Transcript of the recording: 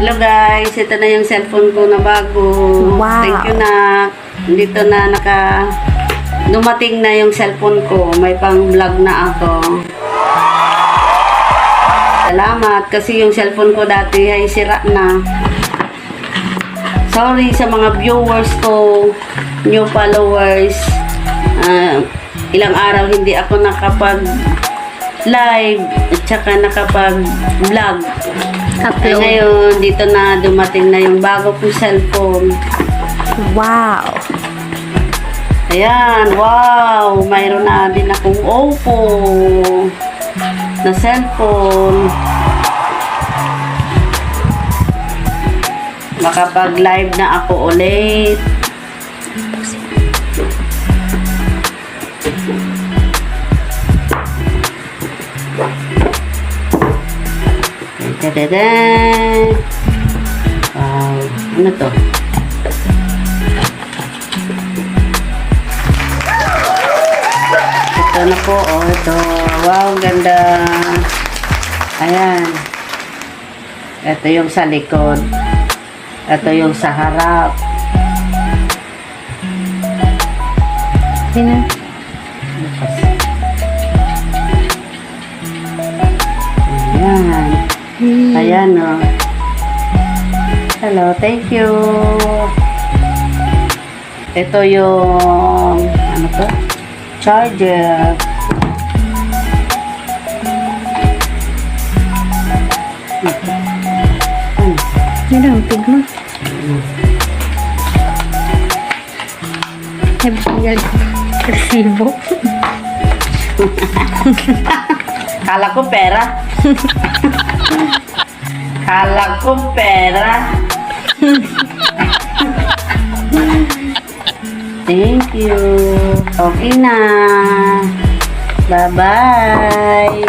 Hello guys, ito na yung cellphone ko na bago. Wow. Thank you na. Dito na dumating na yung cellphone ko. May pang vlog na ako. Salamat kasi yung cellphone ko dati ay sira na. Sorry sa mga viewers ko, new followers. Ilang araw hindi ako nakapag-live at saka nakapag-vlog. Ay, ngayon, dito na dumating na yung bago kong cellphone. Wow! Ayan, wow! Mayroon na din akong Oppo na cellphone. Makapag-live na ako ulit. Tadadaan! Wow! Ano to? Ito na po, oh, ito. Wow, ganda. Ayan. Ito yung sa likod. Ito yung sa harap. Sino? Ayan. Ayan, oh. Hello, thank you. Ito yung, ano to? Charger. Yan ang pig mo. Nabigyan resibo. Kala ko pera. Kala ko pera. Thank you. Okay na. Bye-bye.